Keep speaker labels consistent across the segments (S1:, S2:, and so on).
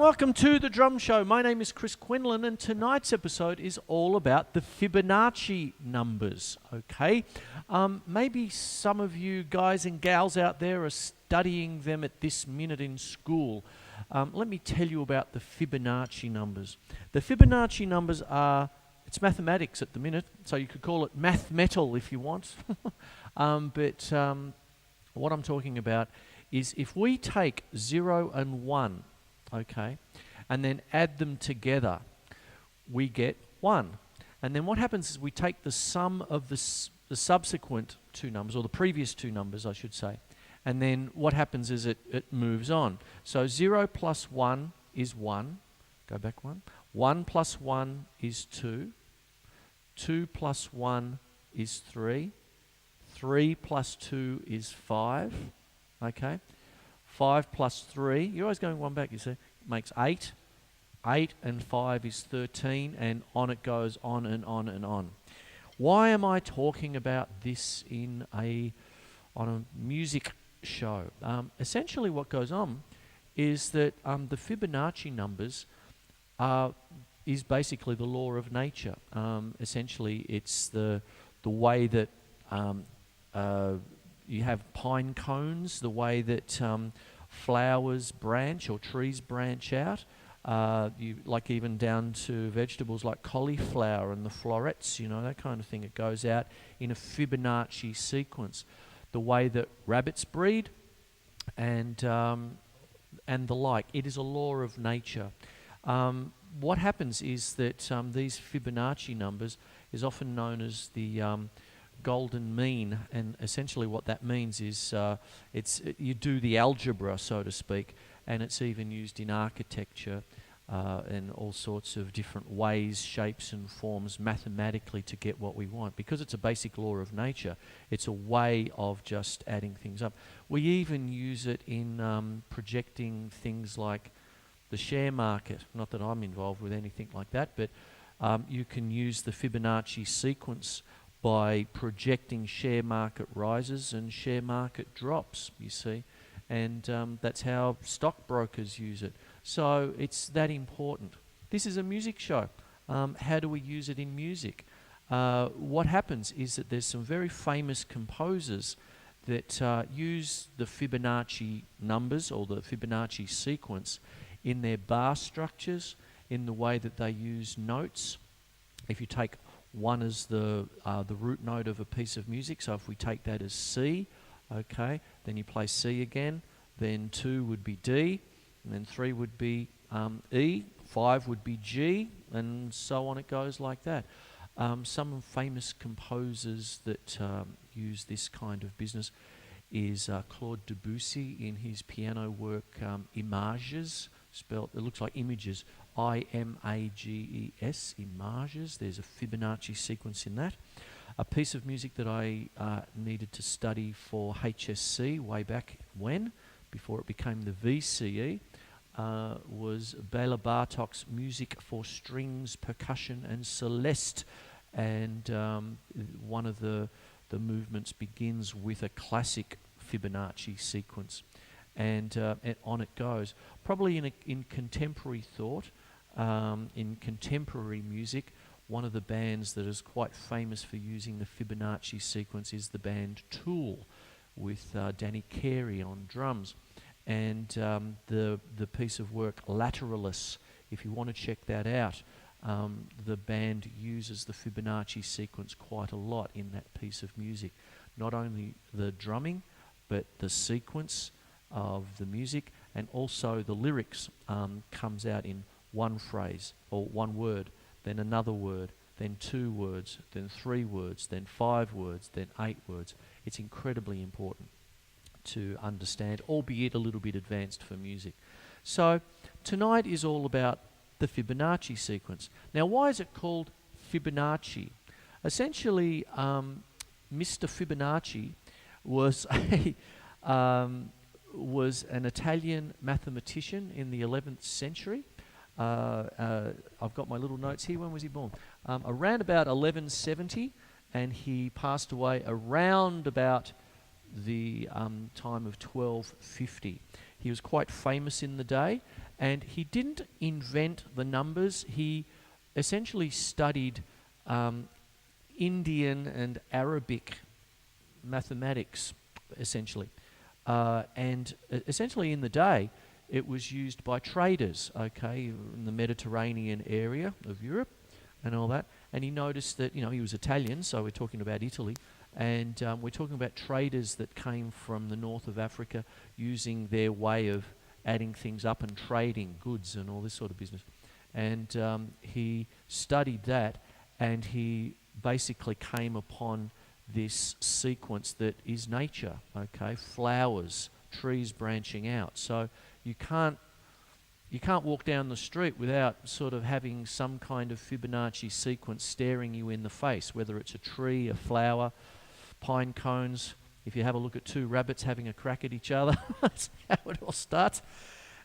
S1: welcome to The Drum Show. My name is Chris Quinlan, and tonight's episode is all about the Fibonacci numbers, okay? Maybe some of you guys and gals out there are studying them at this minute in school. Let me tell you about the Fibonacci numbers. The Fibonacci numbers are, it's mathematics at the minute, so you could call it math metal if you want. But what I'm talking about is if we take 0 and 1, okay, and then add them together, we get 1. And then what happens is we take the sum of the subsequent two numbers, or the previous two numbers, I should say, and then what happens is it moves on. So 0 plus 1 is 1. Go back 1. 1 plus 1 is 2. 2 plus 1 is 3. 3 plus 2 is 5. Okay? 5 plus 3, you're always going one back, you see, makes 8. 8 and 5 is 13, and on it goes on and on and on. Why am I talking about this on a music show? Essentially what goes on is that the Fibonacci numbers is basically the law of nature. Essentially it's the way that you have pine cones, the way that flowers branch or trees branch out, like even down to vegetables like cauliflower and the florets, you know, that kind of thing. It goes out in a Fibonacci sequence. The way that rabbits breed and the like. It is a law of nature. What happens is that these Fibonacci numbers is often known as the golden mean, and essentially what that means is you do the algebra, so to speak, and it's even used in architecture and all sorts of different ways, shapes and forms mathematically to get what we want. Because it's a basic law of nature, it's a way of just adding things up. We even use it in projecting things like the share market. Not that I'm involved with anything like that, but you can use the Fibonacci sequence by projecting share market rises and share market drops, you see. And that's how stockbrokers use it. So it's that important. This is a music show. How do we use it in music? What happens is that there's some very famous composers that use the Fibonacci numbers or the Fibonacci sequence in their bar structures, in the way that they use notes. If you take 1 as the root note of a piece of music, so if we take that as C, okay, then you play C again, then 2 would be D, and then 3 would be E, 5 would be G, and so on it goes like that. Some famous composers that use this kind of business is Claude Debussy in his piano work Images, spelled, it looks like images, I-M-A-G-E-S, Images. There's a Fibonacci sequence in that. A piece of music that I needed to study for HSC way back when, before it became the VCE, was Bela Bartok's Music for Strings, Percussion and Celeste. And one of the movements begins with a classic Fibonacci sequence. And on it goes. Probably in contemporary thought, in contemporary music, one of the bands that is quite famous for using the Fibonacci sequence is the band Tool, with Danny Carey on drums. And the piece of work Lateralis, if you want to check that out, the band uses the Fibonacci sequence quite a lot in that piece of music. Not only the drumming, but the sequence of the music, and also the lyrics comes out in one phrase or one word, then another word, then 2 words, then 3 words, then 5 words, then 8 words. It's incredibly important to understand, albeit a little bit advanced for music. So tonight is all about the Fibonacci sequence. Now, why is it called Fibonacci? Essentially, Mr. Fibonacci was was an Italian mathematician in the 11th century. I've got my little notes here. When was he born? Around about 1170, and he passed away around about the time of 1250. He was quite famous in the day, And he didn't invent the numbers. He essentially studied Indian and Arabic mathematics, essentially. And essentially in the day, it was used by traders, okay, in the Mediterranean area of Europe and all that. And he noticed that, you know, he was Italian, so we're talking about Italy, and we're talking about traders that came from the north of Africa using their way of adding things up and trading goods and all this sort of business. And he studied that, and he basically came upon this sequence that is nature, okay, flowers, trees branching out. So you can't walk down the street without sort of having some kind of Fibonacci sequence staring you in the face, whether it's a tree, a flower, pine cones. If you have a look at two rabbits having a crack at each other, that's how it all starts.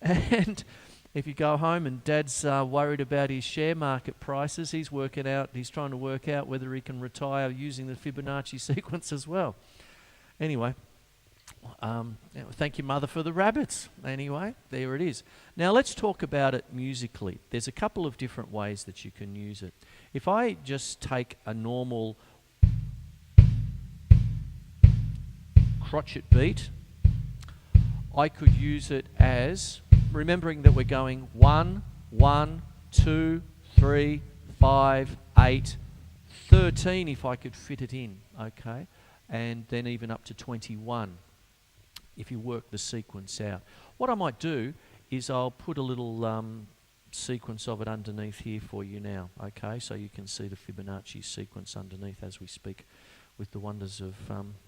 S1: And if you go home and Dad's worried about his share market prices, he's trying to work out whether he can retire using the Fibonacci sequence as well. Anyway, thank you, Mother, for the rabbits. Anyway, there it is. Now let's talk about it musically. There's a couple of different ways that you can use it. If I just take a normal crotchet beat, I could use it as, remembering that we're going 1, 1, 2, 3, 5, 8, 13 if I could fit it in, okay? And then even up to 21 if you work the sequence out. What I might do is I'll put a little sequence of it underneath here for you now, okay? So you can see the Fibonacci sequence underneath as we speak with the wonders of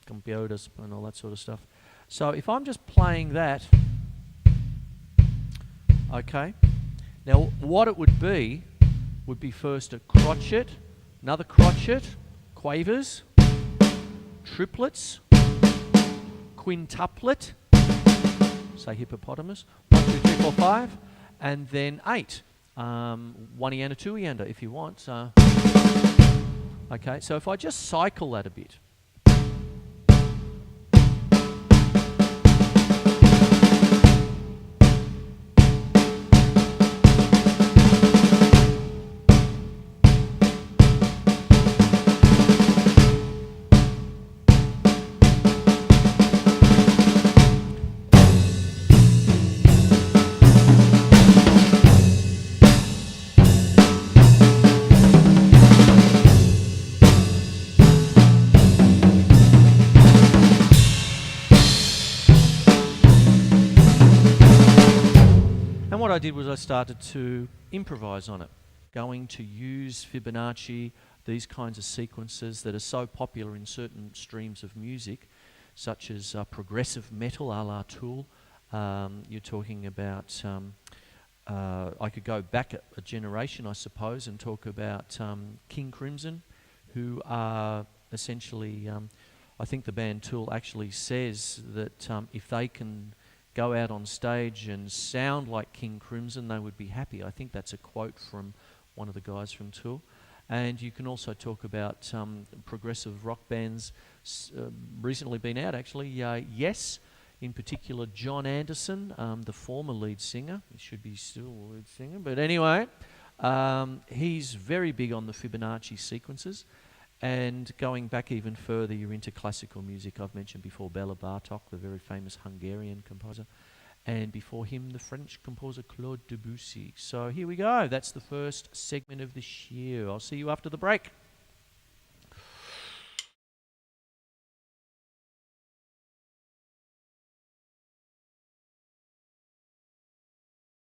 S1: computers and all that sort of stuff. So if I'm just playing that, okay, now what it would be first a crotchet, another crotchet, quavers, triplets, quintuplet, say hippopotamus, 1, 2, 3, 4, 5, and then 8. One-eander, two-eander if you want. Okay, so if I just cycle that a bit. What I did was I started to improvise on it, going to use Fibonacci, these kinds of sequences that are so popular in certain streams of music, such as progressive metal a la Tool. You're talking about, I could go back a generation, I suppose, and talk about King Crimson, who are essentially, I think the band Tool actually says that if they can go out on stage and sound like King Crimson, they would be happy. I think that's a quote from one of the guys from Tool. And you can also talk about progressive rock bands recently been out, actually. Yes, in particular John Anderson, the former lead singer. He should be still a lead singer, but anyway, he's very big on the Fibonacci sequences. And going back even further, you're into classical music. I've mentioned before Bela Bartok, the very famous Hungarian composer. And before him, the French composer Claude Debussy. So here we go. That's the first segment of this year. I'll see you after the break.